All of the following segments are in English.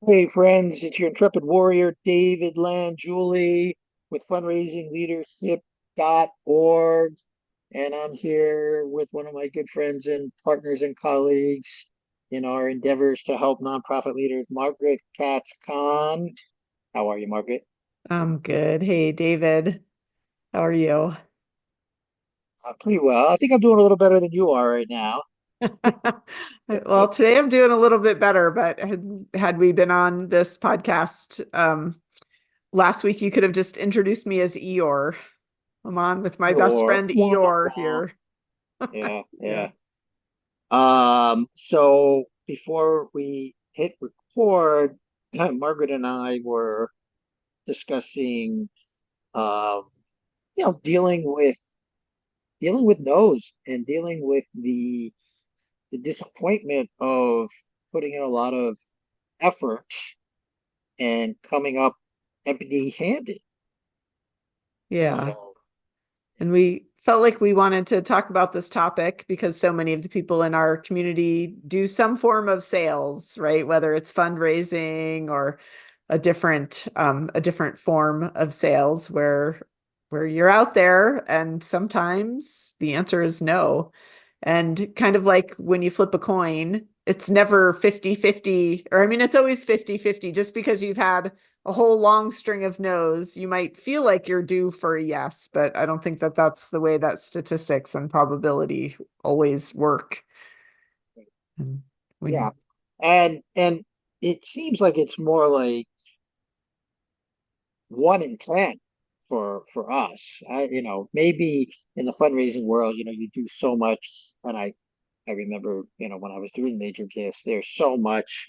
Hey friends, it's your intrepid warrior, David Julie with fundraisingleadership.org. And I'm here with one of my good friends and partners and colleagues in our endeavors to help nonprofit leaders, Margaret Katz Khan. How are you, Margaret? I'm good. Hey, David, how are you? Pretty well. I think I'm doing a little better than you are right now. Well, today I'm doing a little bit better, but had we been on this podcast last week, you could have just introduced me as Eeyore. I'm on with my best Or friend wah, Eeyore wah. here. Yeah, Yeah. yeah. So before we hit record, Margaret and I were discussing, um, dealing with no's and dealing with the disappointment of putting in a lot of effort and coming up empty-handed. Yeah. So, And we felt like we wanted to talk about this topic because so many of the people in our community do some form of sales, right? Whether it's fundraising or a different form of sales where you're out there and sometimes the answer is no. And kind of like when you flip a coin, it's never 50-50, or I mean, it's always 50-50. Just because you've had a whole long string of no's, you might feel like you're due for a yes, but I don't think that that's the way that statistics and probability always work. And yeah. when, And it seems like it's more like 1 in 10 for us. Maybe in the fundraising world, you do so much, and I remember, when I was doing major gifts, there's so much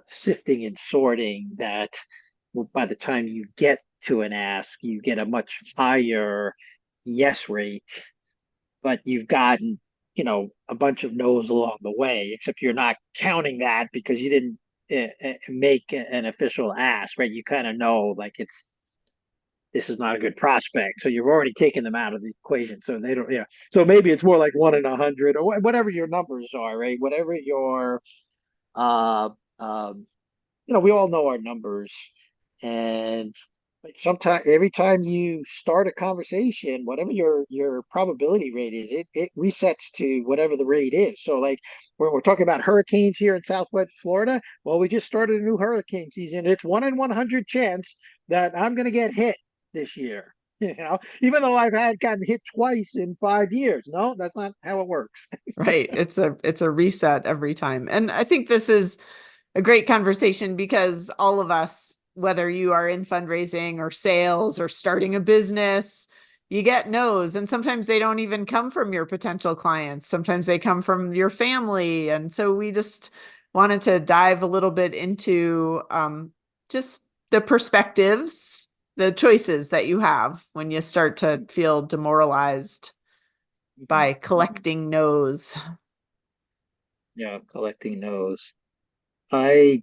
sifting and sorting that by the time you get to an ask, you get a much higher yes rate, but you've gotten, a bunch of no's along the way, except you're not counting that because you didn't make an official ask, right? You kind of know like this is not a good prospect. So you've already taken them out of the equation. So they don't, So maybe it's more like 1 in 100 or whatever your numbers are, right? Whatever your, uh, um, we all know our numbers. And like sometimes, every time you start a conversation, whatever your probability rate is, it resets to whatever the rate is. So like we're talking about hurricanes here in Southwest Florida. Well, we just started a new hurricane season. It's 1 in 100 chance that I'm going to get hit this year. Even though I've had gotten hit twice in 5 years. No, that's not how it works. right, it's a reset every time. And I think this is a great conversation because all of us, whether you are in fundraising or sales or starting a business, you get no's. And sometimes they don't even come from your potential clients. Sometimes they come from your family. And so we just wanted to dive a little bit into just the perspectives, the choices that you have when you start to feel demoralized Mhm, by mhm. collecting no's. Yeah, collecting those. I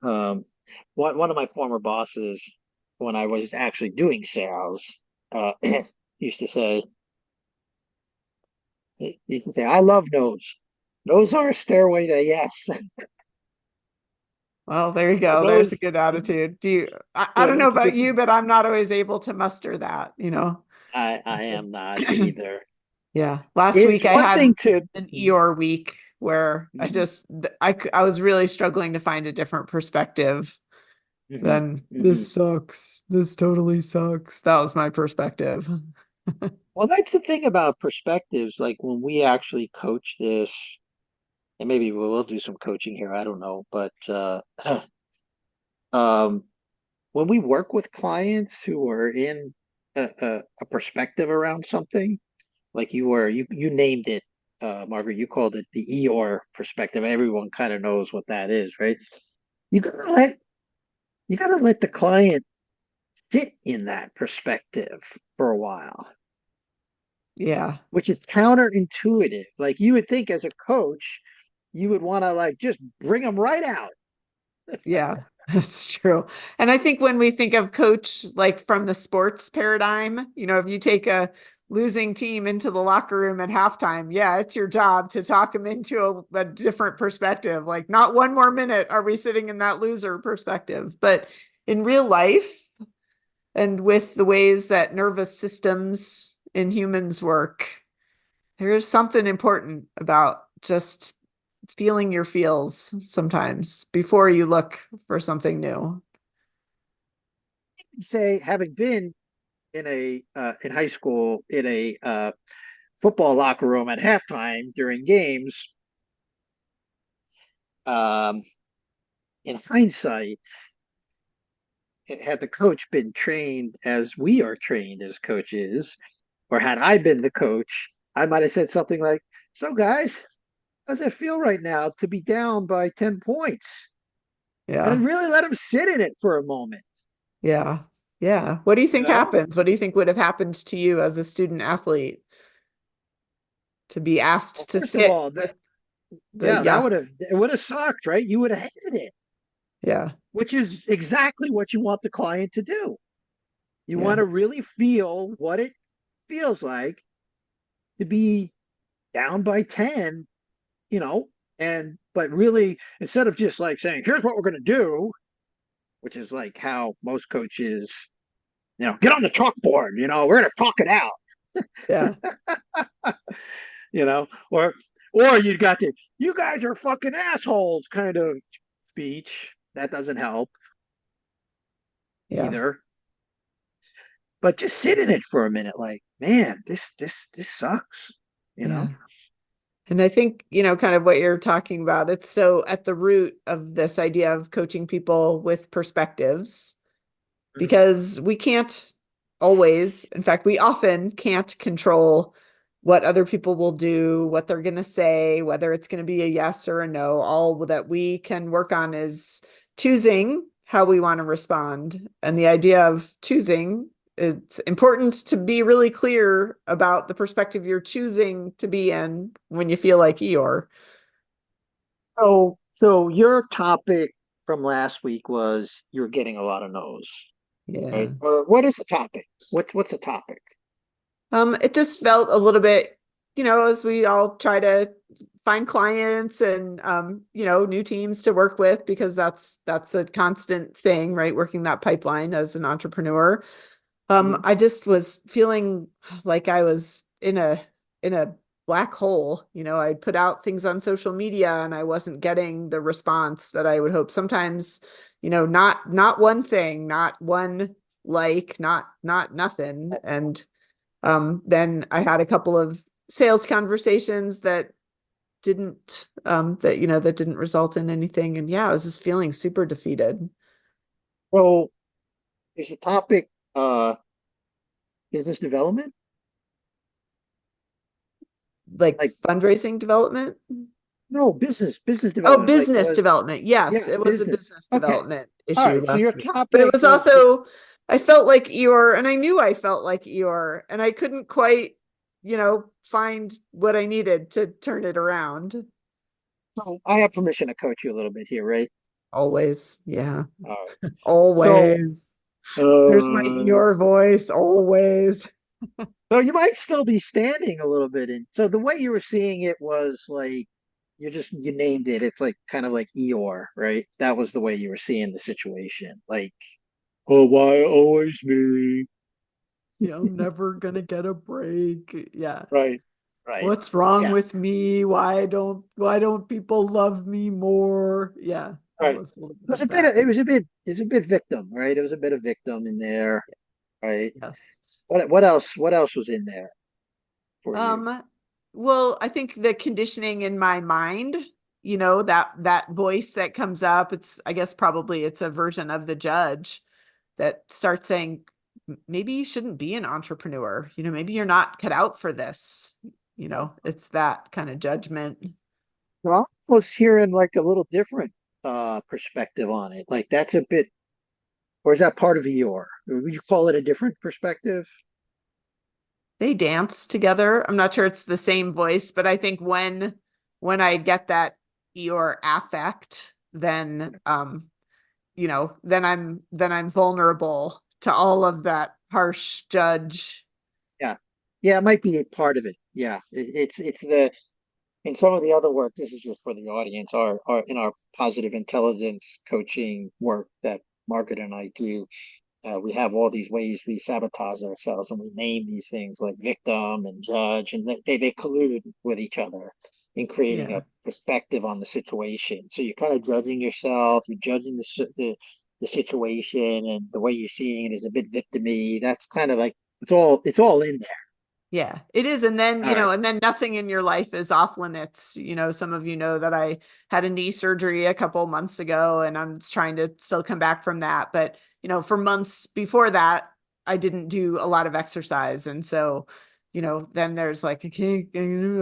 Um, one of my former bosses, when I was actually doing sales, used to say, he used to say, "I love no's. No's are a stairway to yes." Well, there you go. There's a No's, good attitude. I yeah, don't know that's a about good. you, but I'm not always able to muster that. I So, am not either. yeah. Last It's week I one had thing to. an Eeyore week where Mhm, I was really struggling to find a different perspective mhm, than mhm. this sucks. This totally sucks. That was my perspective. Well, that's the thing about perspectives. Like when we actually coach this, and maybe we'll do some coaching here. I don't know, but um, when we work with clients who are in a perspective around something, like you named it, Margaret, you called it the Eeyore perspective. Everyone kind of knows what that is, right? You gotta let you gotta let the client sit in that perspective for a while, Yeah. which is counterintuitive. Like you would think as a coach, you would want to like just bring them right out. Yeah, that's true. And I think when we think of coach, like from the sports paradigm, if you take a losing team into the locker room at halftime, yeah, it's your job to talk them into a different perspective. Like, not one more minute are we sitting in that loser perspective. But in real life, and with the ways that nervous systems in humans work, there is something important about just feeling your feels sometimes before you look for something new. Say, having been in high school in a football locker room at halftime during games, um, in hindsight, had the coach been trained as we are trained as coaches, or had I been the coach, I might have said something like, "So, guys, how does it feel right now to be down by 10 points?" And Yeah. then really let them sit in it for a moment, Yeah. Yeah. What do you you think know? happens? What do you think would have happened to you as a student athlete to be Well, asked to first of sit all, with the yeah, that yuck? would have sucked, right? You would have hated it, Yeah. which is exactly what you want the client to do. You want Yeah. to really feel what it feels like to be down by 10, you know, and but really instead of just like saying, here's what we're going to do, which is like how most coaches, get on the chalkboard, we're going to talk it out, Yeah. or you got the you guys are fucking assholes kind of speech. That doesn't help Yeah. either. But just sit in it for a minute, like, man, this sucks, you know? Yeah. And I think, kind of what you're talking about, it's so at the root of this idea of coaching people with perspectives, because we can't always, in fact, we often can't control what other people will do, what they're going to say, whether it's going to be a yes or a no. All that we can work on is choosing how we want to respond. And the idea of choosing, it's important to be really clear about the perspective you're choosing to be in when you feel like Eeyore. So your topic from last week was you're getting a lot of no's, right? Yeah. Or what is the topic? What's the topic? It just felt a little bit, as we all try to find clients and new teams to work with, because that's a constant thing, right? Working that pipeline as an entrepreneur. Mhm. I just was feeling like I was in a black hole. I'd put out things on social media and I wasn't getting the response that I would hope. Sometimes, not one thing, not one like, not nothing. And then I had a couple of sales conversations that didn't result in anything. And yeah, I was just feeling super defeated. So is the topic business development? Like Like, fundraising development. no, business Oh, development. Like, business development. Yes, yeah, it was a business. business Okay. development All issue right. So your last week. But it topic was was also, I felt like Eeyore, and I knew I felt like Eeyore, and I couldn't quite, find what I needed to turn it around. so I have permission to coach you a little bit here, right? Always. Yeah. All right. So Always. There's my Eeyore voice. Always. so you might still be standing a little bit in. So the way you were seeing it was like you named it. It's like kind of like Eeyore, right? That was the way you were seeing the situation. Like, oh, why always me? Yeah, I'm never gonna get a break. Yeah. Right, right. What's wrong Yeah, with me? Why don't people love me more? Yeah, it right. was a little bit of that. It was a bit victim, right? It was a bit of victim in there, right? Yes. What else was in there for you? Um, well, I think the conditioning in my mind, that voice that comes up, I guess probably it's a version of the judge that starts saying, maybe you shouldn't be an entrepreneur. Maybe you're not cut out for this. It's that kind of judgment. Well, I was hearing like a little different perspective on it. Like that's a bit, or is that part of your? Would you call it a different perspective? They dance together. I'm not sure it's the same voice, but I think when I get that Eeyore affect, then I'm vulnerable to all of that harsh judge. Yeah. Yeah, it might be a part of it. Yeah, it's the in some of the other work. This is just for the audience. Our in our positive intelligence coaching work that Margaret and I do. We have all these ways we sabotage ourselves, and we name these things like victim and judge, and they collude with each other in creating Yeah. a perspective on the situation. So you're kind of judging yourself, you're judging the situation, and the way you're seeing it is a bit victimy. That's kind of like it's all in there. Yeah, it is. And then, All right, and then nothing in your life is off limits. Some of you know that I had a knee surgery a couple months ago and I'm trying to still come back from that. But, for months before that, I didn't do a lot of exercise. And so, then there's like, I can't,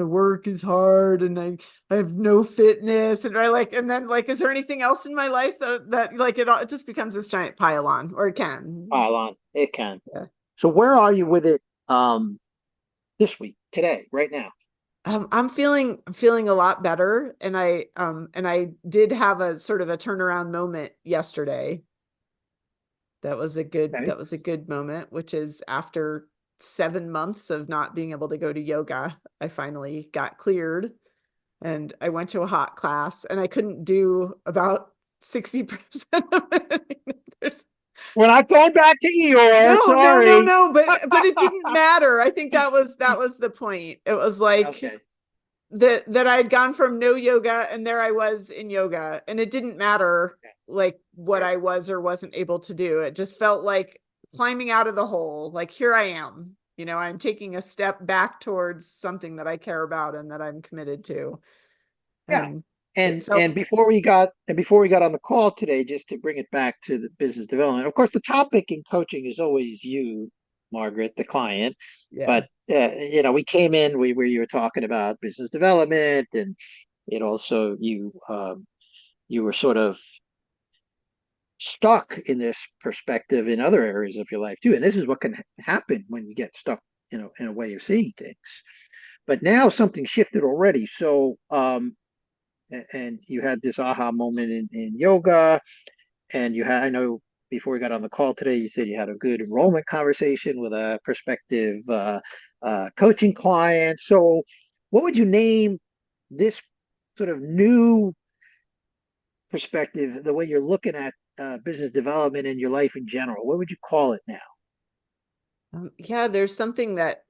work is hard and I have no fitness. And I like, and then like, is there anything else in my life that like it just becomes this giant pile on, or it can. pile on. It can. Yeah. So where are you with it this week, today, right now? I'm feeling a lot better, and I did have a sort of a turnaround moment yesterday. Okay. That was a good moment, which is after 7 months of not being able to go to yoga, I finally got cleared and I went to a hot class and I couldn't do about 60% of it. There's We're not going back to Eeyore. no, no, no, Sorry. no, but it didn't matter. I think that was the point. It was like Okay. that I had gone from no yoga and there I was in yoga and it didn't matter Okay. like what Right. I was or wasn't able to do. It just felt like climbing out of the hole. Like here I am. I'm taking a step back towards something that I care about and that I'm committed to. Yeah. And it And felt and before we got on the call today, just to bring it back to the business development, of course, the topic in coaching is always you, Margaret, the client. yeah. But we came in where you were talking about business development, and it also you were sort of stuck in this perspective in other areas of your life too. And this is what can happen when you get stuck, in a way of seeing things. But now something shifted already. So and you had this aha moment in yoga, and I know before we got on the call today, you said you had a good enrollment conversation with a prospective coaching client. So what would you name this sort of new perspective, the way you're looking at business development in your life in general? What would you call it now? Yeah, there's something that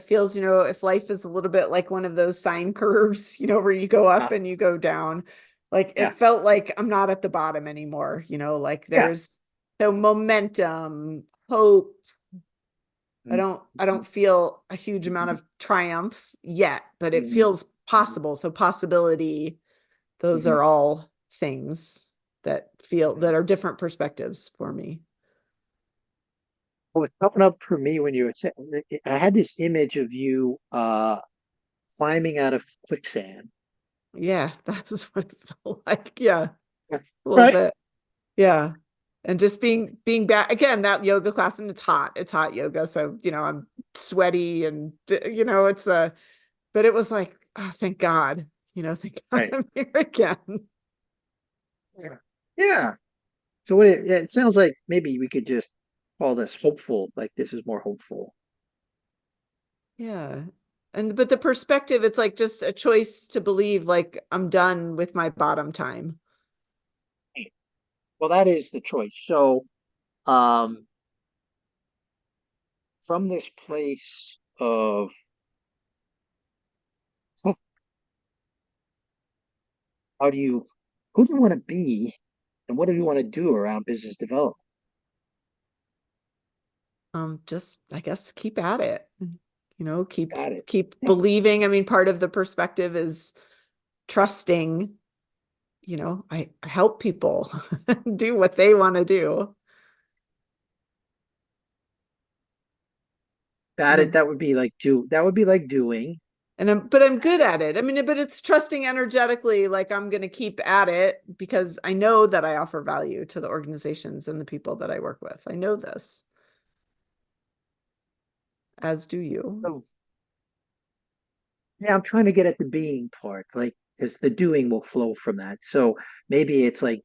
feels, if life is a little bit like one of those sine curves, where you go up Uh, and you go down, like yeah, it felt like I'm not at the bottom anymore, like yeah. there's so momentum, hope. I don't feel a huge amount of triumph yet, but it feels possible. So possibility, those Mhm. are all things that are different perspectives for me. What was coming up for me when you were saying, I had this image of you climbing out of quicksand. Yeah, that's what it felt like. Yeah, a little Right. bit. Yeah. And just being back again, that yoga class and it's hot yoga. So, I'm sweaty and it's but it was like, oh, thank God, thank God Right. I'm here again. Yeah. Yeah. So yeah, it sounds like maybe we could just call this hopeful, like this is more hopeful. Yeah. But the perspective, it's like just a choice to believe like I'm done with my bottom time. Well, that is the choice. So, um, from this place of huh, how do you, who do you want to be, and what do you want to do around business development? Just I guess keep at it. Keep Got it. keep Yeah. believing. I mean, part of the perspective is trusting, I help people do what they want to do. And Got it. I'm That would be like doing. but I'm good at it. I mean, but it's trusting energetically, like I'm going to keep at it because I know that I offer value to the organizations and the people that I work with. I know this, as do you. So, yeah, I'm trying to get at the being part, like, because the doing will flow from that. So maybe it's like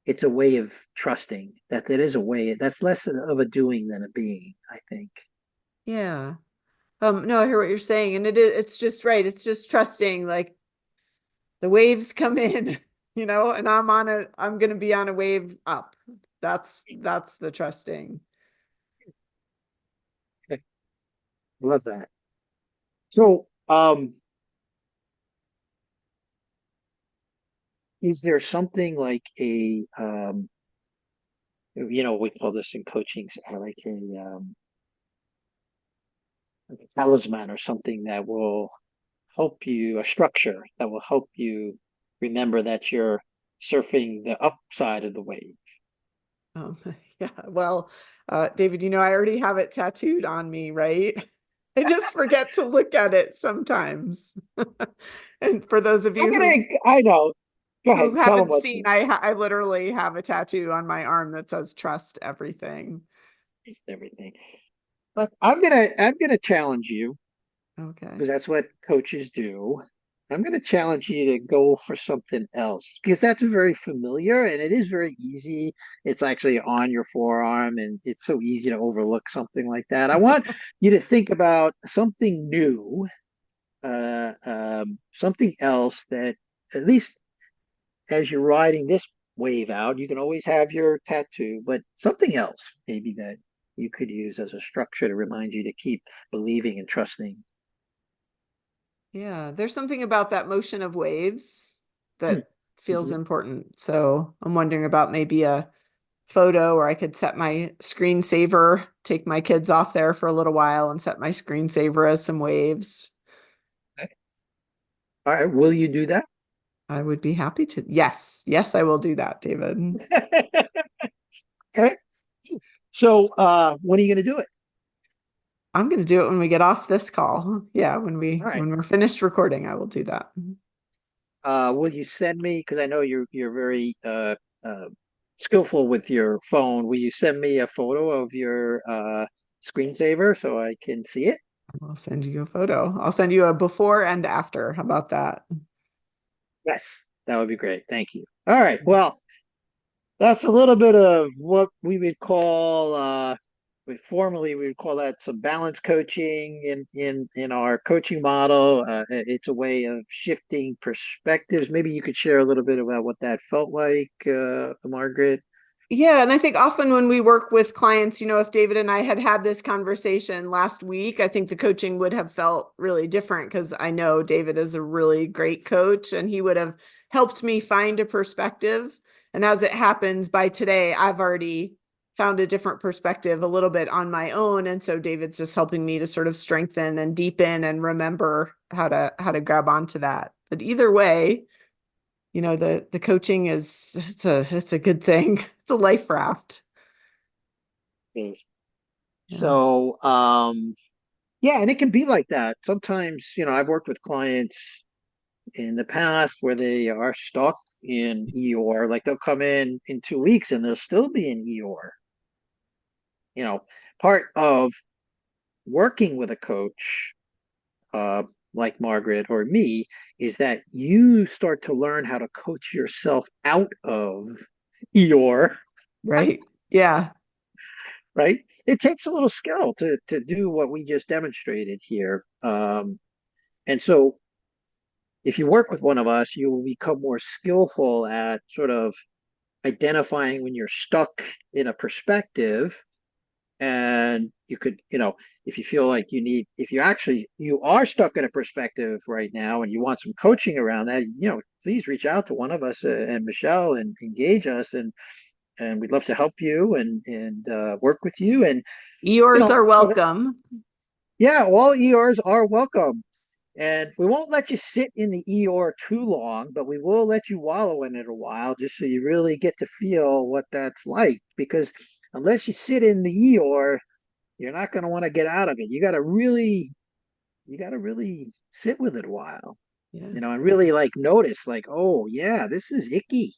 it's a way of trusting that is a way that's less of a doing than a being, I think. Yeah. No, I hear what you're saying, and it's just right. It's just trusting, like the waves come in, and I'm gonna be on a wave up. That's the trusting. Okay, love that. So, is there something like we call this in coaching, like a talisman or something that will help you, a structure that will help you remember that you're surfing the upside of the wave. Um, yeah, well, David, I already have it tattooed on me, right? I just forget to look at it sometimes. And for those of you I know. Go who ahead, tell them haven't what seen, I literally have a tattoo on my arm that says trust everything. everything. But I'm gonna challenge you Okay. because that's what coaches do. I'm going to challenge you to go for something else because that's very familiar and it is very easy. It's actually on your forearm and it's so easy to overlook something like that. I want you to think about something new, something else that at least as you're riding this wave out, you can always have your tattoo, but something else maybe that you could use as a structure to remind you to keep believing and trusting. Yeah, there's something about that motion of waves Hmm. that feels Mhm. important. So I'm wondering about maybe a photo, or I could set my screensaver, take my kids off there for a little while and set my screensaver as some waves. All right, will you do that? I would be happy to. Yes, yes, I will do that, David. Okay. So, when are you going to do it? I'm going to do it when we get off this call. Yeah, All right. when we're finished recording, I will do that. Will you send me, because I know you're very skillful with your phone. Will you send me a photo of your screensaver so I can see it? I'll send you a photo. I'll send you a before and after. How about that? Yes, that would be great. Thank you. All right. Well, that's a little bit of what we would call formally we would call that some balance coaching in our coaching model. It's a way of shifting perspectives. Maybe you could share a little bit about what that felt like, Margaret. Yeah, and I think often when we work with clients, if David and I had had this conversation last week, I think the coaching would have felt really different because I know David is a really great coach and he would have helped me find a perspective. And as it happens, by today, I've already found a different perspective a little bit on my own. And so David's just helping me to sort of strengthen and deepen and remember how to grab onto that. But either way, the coaching is it's a good thing. It's a life raft. Yes. Yeah. So, yeah, and it can be like that. Sometimes, I've worked with clients in the past where they are stuck in EOR, like they'll come in 2 weeks and they'll still be in EOR. You know, part of working with a coach, uh, like Margaret or me, is that you start to learn how to coach yourself out of EOR, Right. Yeah. right? It takes a little skill to do what we just demonstrated here. And so if you work with one of us, you will become more skillful at sort of identifying when you're stuck in a perspective. And you could, if you feel like if you are stuck in a perspective right now and you want some coaching around that, please reach out to one of us and Michelle and engage us and we'd love to help you and work with you. And, Eeyores are for the, welcome. yeah, all ERs are welcome. And we won't let you sit in the ER too long, but we will let you wallow in it a while just so you really get to feel what that's like. Because unless you sit in the ER, you're not going to want to get out of it. You got to really sit with it a while, Yeah. and really like notice, like, oh, yeah, this is icky.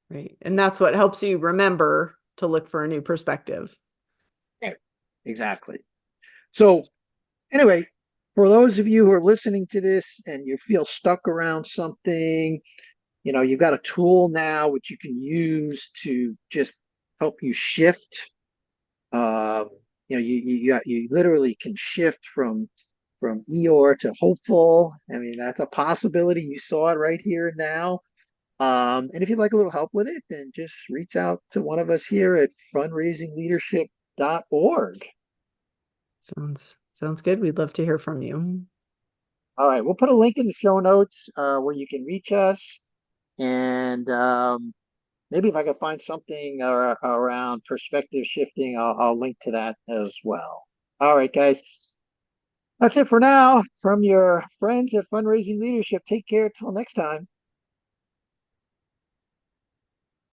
Right. And that's what helps you remember to look for a new perspective. Yeah. Exactly. So, anyway, for those of you who are listening to this and you feel stuck around something, you've got a tool now which you can use to just help you shift. Um, you literally can shift from from Eeyore to hopeful. I mean, that's a possibility. You saw it right here and now. And if you'd like a little help with it, then just reach out to one of us here at fundraisingleadership.org. Sounds good. We'd love to hear from you. All right, we'll put a link in the show notes where you can reach us. And maybe if I can find something around perspective shifting, I'll link to that as well. All right, guys. That's it for now from your friends at Fundraising Leadership. Take care till next time.